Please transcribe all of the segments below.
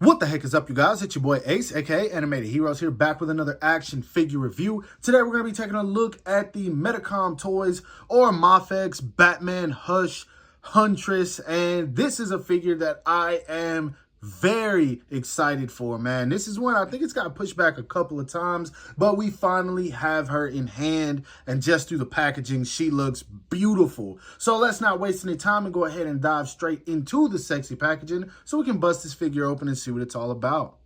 What the heck is up, you guys? It's your boy Ace, aka Animated Heroes, here back with another action figure review. Today we're going to be taking a look at the Medicom toys, or Mafex, Batman Hush, Huntress, and this is a figure that I am very excited for, man. This is one I think it's got pushed back a couple of times, but we finally have her in hand, and just through the packaging, she looks beautiful. So let's not waste any time and go ahead and dive straight into the sexy packaging so we can bust this figure open and see what it's all about.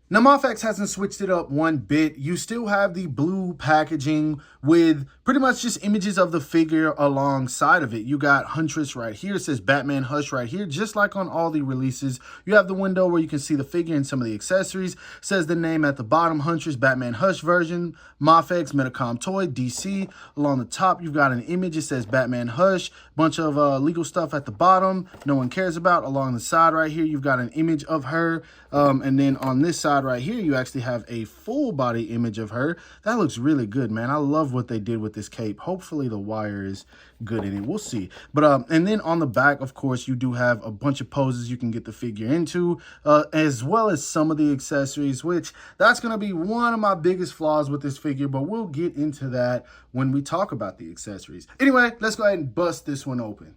Now, Mafex hasn't switched it up one bit. You still have the blue packaging with pretty much just images of the figure alongside of it. You got Huntress right here. It says Batman Hush right here, just like on all the releases. You have the window where you can see the figure and some of the accessories. It says the name at the bottom, Huntress, Batman Hush version, Mafex, Medicom toy, DC. Along the top, you've got an image. It says Batman Hush. Bunch of legal stuff at the bottom no one cares about. Along the side right here, you've got an image of her. And then on this side right here, you actually have a full body image of her. That looks really good, man. I love what they did with this cape. Hopefully the wire is good in it. We'll see. But and then on the back, of course, you do have a bunch of poses you can get the figure into, as well as some of the accessories, which that's going to be one of my biggest flaws with this figure, but we'll get into that when we talk about the accessories. Anyway, let's go ahead and bust this one open.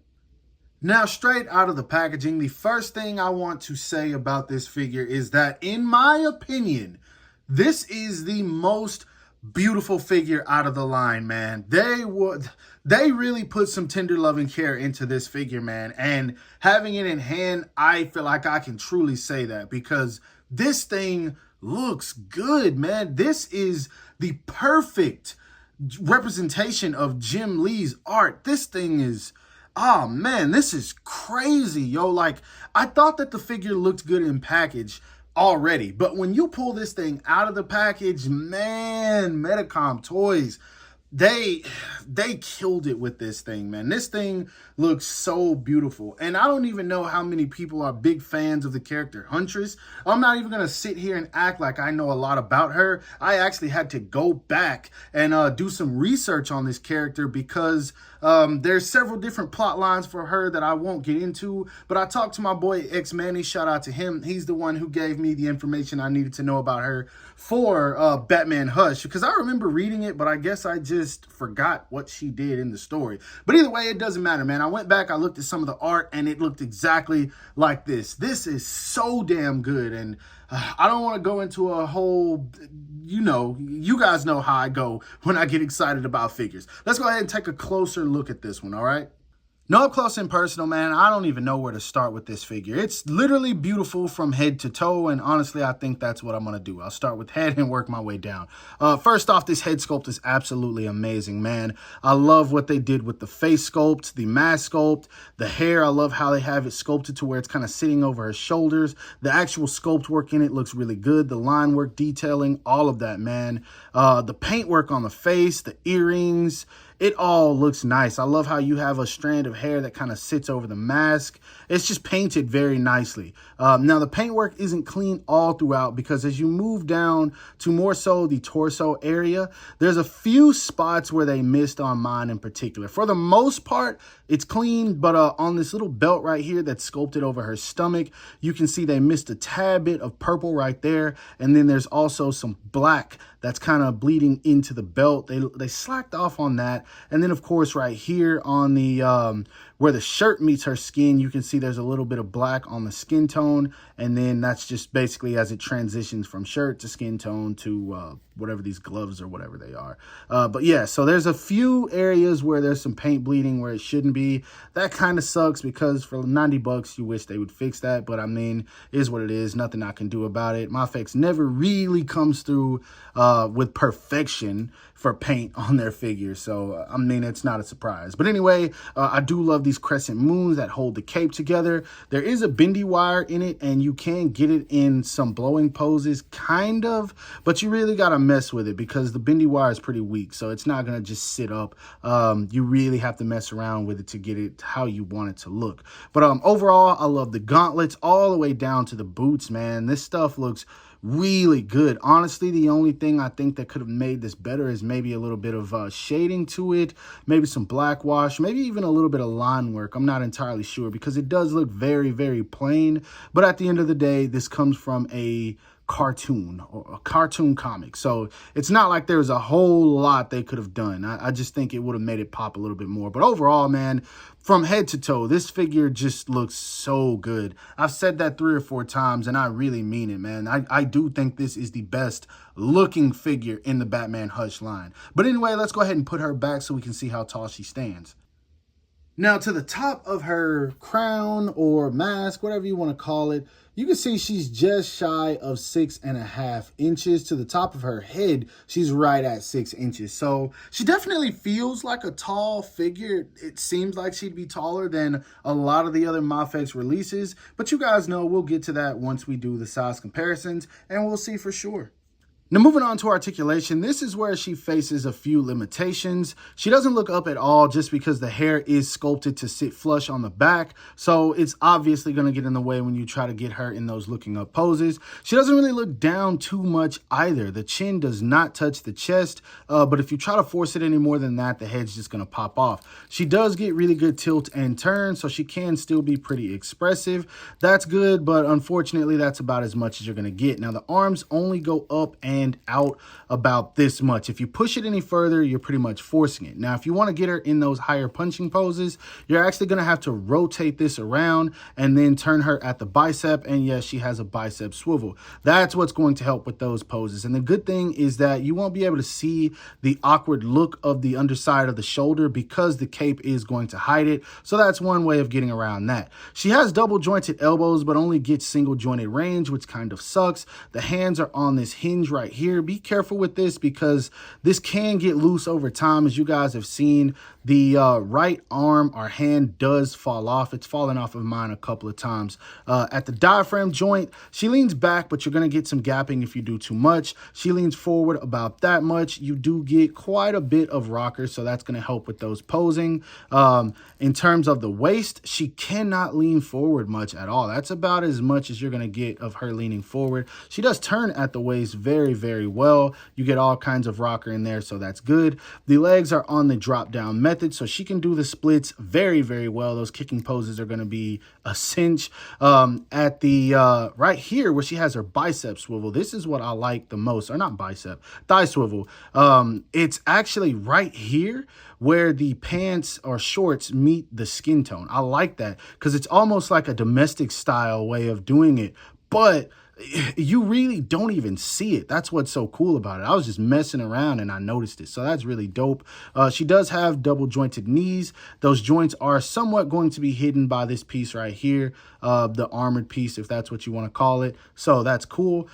Now, straight out of the packaging, the first thing I want to say about this figure is that, in my opinion, this is the most beautiful figure out of the line, man. They really put some tender loving care into this figure, man. And having it in hand, I feel like I can truly say that, because this thing looks good, man. This is the perfect representation of Jim Lee's art. This thing is... oh, man, this is crazy, yo. Like, I thought that the figure looked good in package already, but when you pull this thing out of the package, man, Medicom toys, they killed it with this thing, man. This thing looks so beautiful. And I don't even know how many people are big fans of the character Huntress. I'm not even going to sit here and act like I know a lot about her. I actually had to go back and do some research on this character, because there's several different plot lines for her that I won't get into. But I talked to my boy X Manny, shout out to him. He's the one who gave me the information I needed to know about her for Batman Hush, because I remember reading it, but I guess I just forgot what she did in the story. But either way, it doesn't matter, man. I went back, I looked at some of the art, and it looked exactly like this. This is so damn good, and I don't want to go into a whole, you guys know how I go when I get excited about figures. Let's go ahead and take a closer look at this one, all right? No, up close and personal, man, I don't even know where to start with this figure. It's literally beautiful from head to toe, and honestly, I think that's what I'm going to do. I'll start with head and work my way down. First off, this head sculpt is absolutely amazing, man. I love what they did with the face sculpt, the mask sculpt, the hair. I love how they have it sculpted to where it's kind of sitting over her shoulders. The actual sculpt work in it looks really good. The line work, detailing, all of that, man. The paint work on the face, the earrings, it all looks nice. I love how you have a strand of hair that kind of sits over the mask. It's just painted very nicely. Now, the paintwork isn't clean all throughout, because as you move down to more so the torso area, there's a few spots where they missed on mine in particular. For the most part, it's clean, but on this little belt right here that's sculpted over her stomach, you can see they missed a tad bit of purple right there. And then there's also some black that's kind of bleeding into the belt. They slacked off on that. And then, of course, right here on the where the shirt meets her skin, you can see there's a little bit of black on the skin tone. And then that's just basically as it transitions from shirt to skin tone to whatever these gloves or whatever they are. But yeah, so there's a few areas where there's some paint bleeding where it shouldn't be. That kind of sucks, because for 90 bucks, you wish they would fix that. But I mean, it is what it is. Nothing I can do about it. Mafex never really comes through with perfection for paint on their figures. So, I mean, it's not a surprise. But anyway, I do love these crescent moons that hold the cape together. There is a bendy wire in it, and you can get it in some blowing poses, kind of, but you really got to mess with it, because the bendy wire is pretty weak, so it's not going to just sit up. You really have to mess around with it to get it how you want it to look. But overall, I love the gauntlets all the way down to the boots, man. This stuff looks really good. Honestly, the only thing I think that could have made this better is maybe a little bit of shading to it, maybe some black wash, maybe even a little bit of line work. I'm not entirely sure because it does look very, very plain. But at the end of the day, this comes from a cartoon or a cartoon comic, so it's not like there's a whole lot they could have done. I just think it would have made it pop a little bit more. But overall, man, from head to toe, this figure just looks so good. I've said that 3 or 4 times, and I really mean it, man. I do think this is the best looking figure in the Batman Hush line. But anyway, let's go ahead and put her back so we can see how tall she stands. Now, to the top of her crown or mask, whatever you want to call it, you can see she's just shy of 6.5 inches. To the top of her head, she's right at 6 inches. So she definitely feels like a tall figure. It seems like she'd be taller than a lot of the other Mafex releases. But you guys know we'll get to that once we do the size comparisons, and we'll see for sure. Now, moving on to articulation, this is where she faces a few limitations. She doesn't look up at all just because the hair is sculpted to sit flush on the back. So it's obviously going to get in the way when you try to get her in those looking up poses. She doesn't really look down too much either. The chin does not touch the chest, but if you try to force it any more than that, the head's just going to pop off. She does get really good tilt and turn, so she can still be pretty expressive. That's good, but unfortunately, that's about as much as you're going to get. Now, the arms only go up and out about this much. If you push it any further, you're pretty much forcing it. Now, if you want to get her in those higher punching poses, you're actually going to have to rotate this around and then turn her at the bicep. And yes, she has a bicep swivel. That's what's going to help with those poses. And the good thing is that you won't be able to see the awkward look of the underside of the shoulder because the cape is going to hide it. So that's one way of getting around that. She has double jointed elbows, but only gets single jointed range, which kind of sucks. The hands are on this hinge right here. Be careful with this because this can get loose over time. As you guys have seen, the right arm or hand does fall off. It's fallen off of mine a couple of times. At the diaphragm joint, she leans back, but you're going to get some gapping if you do too much. She leans forward about that much. You do get quite a bit of rocker, so that's going to help with those posing. In terms of the waist, she cannot lean forward much at all. That's about as much as you're going to get of her leaning forward. She does turn at the waist very, very well. You get all kinds of rocker in there, so that's good. The legs are on the drop down method, so she can do the splits very, very well. Those kicking poses are going to be a cinch. At the right here where she has her bicep swivel, this is what I like the most, or not bicep, thigh swivel. It's actually right here where the pants or shorts meet the skin tone. I like that because it's almost like a domestic style way of doing it, but you really don't even see it. That's what's so cool about it. I was just messing around and I noticed it. So that's really dope. She does have double jointed knees. Those joints are somewhat going to be hidden by this piece right here, the armored piece, if that's what you want to call it. So that's cool.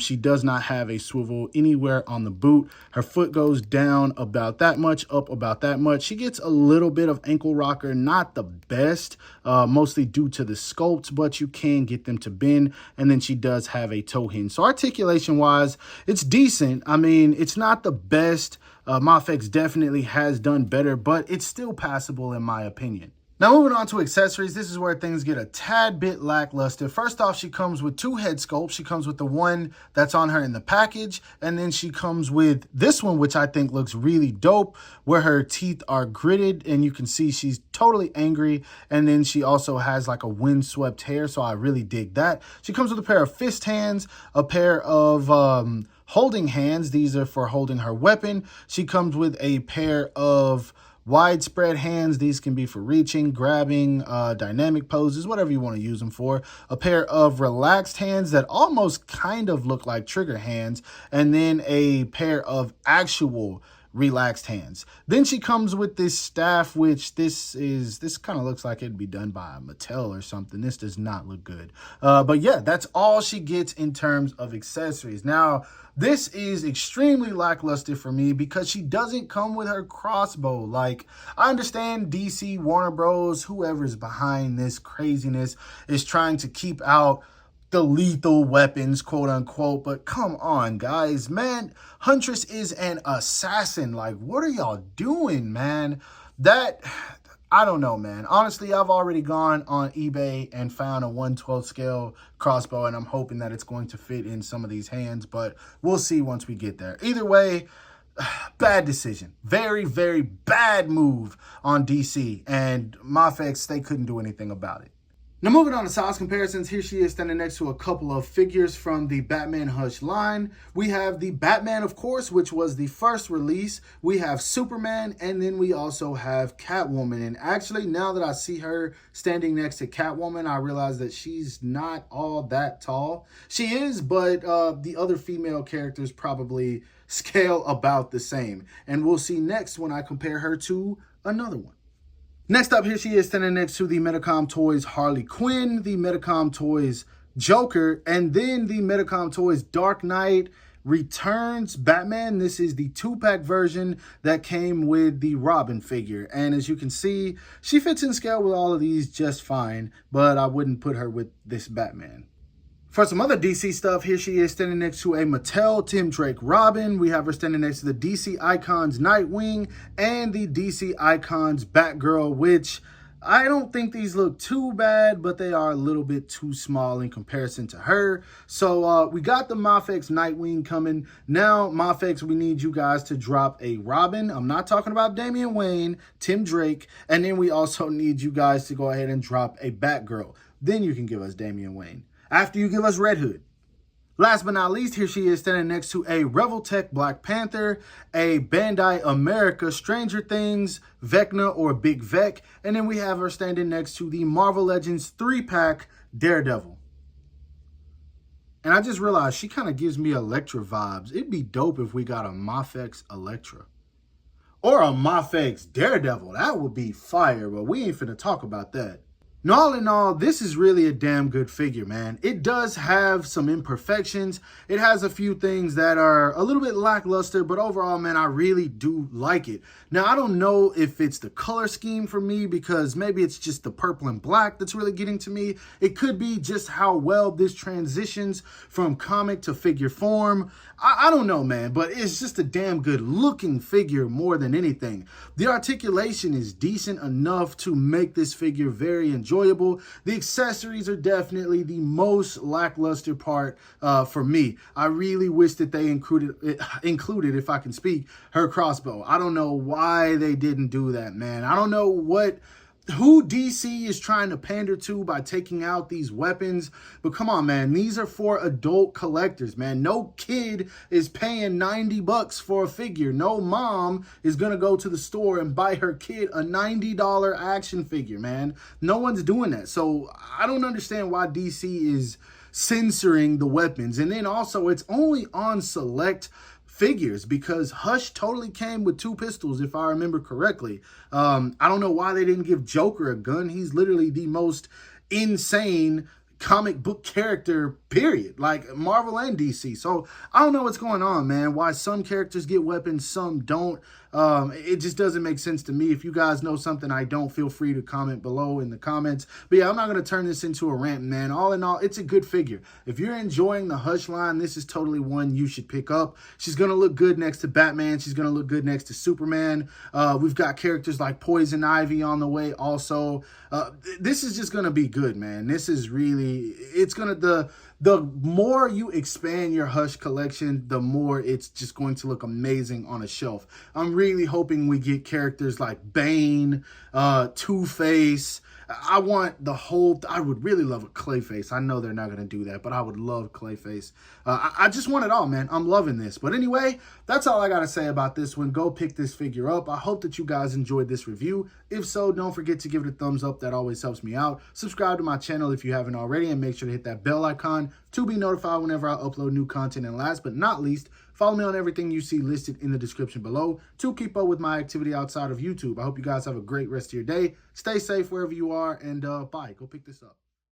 She does not have a swivel anywhere on the boot. Her foot goes down about that much, up about that much. She gets a little bit of ankle rocker, not the best, mostly due to the sculpt, but you can get them to bend. And then she does have a toe hinge. So articulation wise, it's decent. I mean, it's not the best. Mafex definitely has done better, but it's still passable in my opinion. Now, moving on to accessories, this is where things get a tad bit lackluster. First off, she comes with 2 head sculpts. She comes with the one that's on her in the package, and then she comes with this one, which I think looks really dope, where her teeth are gritted, and you can see she's totally angry, and then she also has like a windswept hair, so I really dig that. She comes with a pair of fist hands, a pair of holding hands. These are for holding her weapon. She comes with a pair of widespread hands. These can be for reaching, grabbing, dynamic poses, whatever you want to use them for. A pair of relaxed hands that almost kind of look like trigger hands, and then a pair of actual relaxed hands. Then she comes with this staff, which this kind of looks like it'd be done by Mattel or something. This does not look good. But yeah, that's all she gets in terms of accessories. Now, this is extremely lackluster for me because she doesn't come with her crossbow. Like, I understand DC, Warner Bros., whoever's behind this craziness is trying to keep out the lethal weapons, quote unquote, but come on, guys, man. Huntress is an assassin. Like, what are y'all doing, man? I don't know, man. Honestly, I've already gone on eBay and found a 1/12 scale crossbow, and I'm hoping that it's going to fit in some of these hands, but we'll see once we get there. Either way, bad decision. Very, very bad move on DC, and Mafex, they couldn't do anything about it. Now, moving on to size comparisons, here she is standing next to a couple of figures from the Batman Hush line. We have the Batman, of course, which was the first release. We have Superman, and then we also have Catwoman. And actually, now that I see her standing next to Catwoman, I realize that she's not all that tall. She is, but the other female characters probably scale about the same. And we'll see next when I compare her to another one. Next up, here she is standing next to the Medicom Toys Harley Quinn, the Medicom Toys Joker, and then the Medicom Toys Dark Knight Returns Batman. This is the 2-pack version that came with the Robin figure. And as you can see, she fits in scale with all of these just fine, but I wouldn't put her with this Batman. For some other DC stuff, here she is standing next to a Mattel Tim Drake Robin. We have her standing next to the DC Icons Nightwing and the DC Icons Batgirl, which I don't think these look too bad, but they are a little bit too small in comparison to her. So we got the Mafex Nightwing coming. Now, Mafex, we need you guys to drop a Robin. I'm not talking about Damian Wayne, Tim Drake. And then we also need you guys to go ahead and drop a Batgirl. Then you can give us Damian Wayne after you give us Red Hood. Last but not least, here she is standing next to a Revoltech Black Panther, a Bandai America Stranger Things, Vecna or Big Vec, and then we have her standing next to the Marvel Legends 3-pack Daredevil. And I just realized she kind of gives me Elektra vibes. It'd be dope if we got a Mafex Elektra. Or a Mafex Daredevil. That would be fire, but we ain't finna talk about that. Now, all in all, this is really a damn good figure, man. It does have some imperfections. It has a few things that are a little bit lackluster, but overall, man, I really do like it. Now, I don't know if it's the color scheme for me, because maybe it's just the purple and black that's really getting to me. It could be just how well this transitions from comic to figure form. I don't know, man, but it's just a damn good looking figure more than anything. The articulation is decent enough to make this figure very enjoyable. The accessories are definitely the most lackluster part for me. I really wish that they included, if I can speak, her crossbow. I don't know why they didn't do that, man. I don't know who DC is trying to pander to by taking out these weapons. But come on, man. These are for adult collectors, man. No kid is paying $90 for a figure. No mom is going to go to the store and buy her kid a $90 action figure, man. No one's doing that. So I don't understand why DC is censoring the weapons. And then also, it's only on select figures, because Hush totally came with 2 pistols, if I remember correctly. I don't know why they didn't give Joker a gun. He's literally the most insane comic book character, period, like Marvel and DC. So I don't know what's going on, man. Why some characters get weapons, some don't. It just doesn't make sense to me. If you guys know something I don't, feel free to comment below in the comments. But yeah, I'm not going to turn this into a rant, man. All in all, it's a good figure. If you're enjoying the Hush line, this is totally one you should pick up. She's going to look good next to Batman. She's going to look good next to Superman. We've got characters like Poison Ivy on the way also. This is just going to be good, man. This is really, it's going to, the more you expand your Hush collection, the more it's just going to look amazing on a shelf. I'm really hoping we get characters like Bane, Two-Face. I want the whole, I would really love a Clayface. I know they're not going to do that, but I would love Clayface. I just want it all, man. I'm loving this. But anyway, that's all I got to say about this one. Go pick this figure up. I hope that you guys enjoyed this review. If so, don't forget to give it a thumbs up. That always helps me out. Subscribe to my channel if you haven't already, and make sure to hit that bell icon to be notified whenever I upload new content. And last but not least, follow me on everything you see listed in the description below to keep up with my activity outside of YouTube. I hope you guys have a great rest of your day. Stay safe wherever you are, and bye. Go pick this up.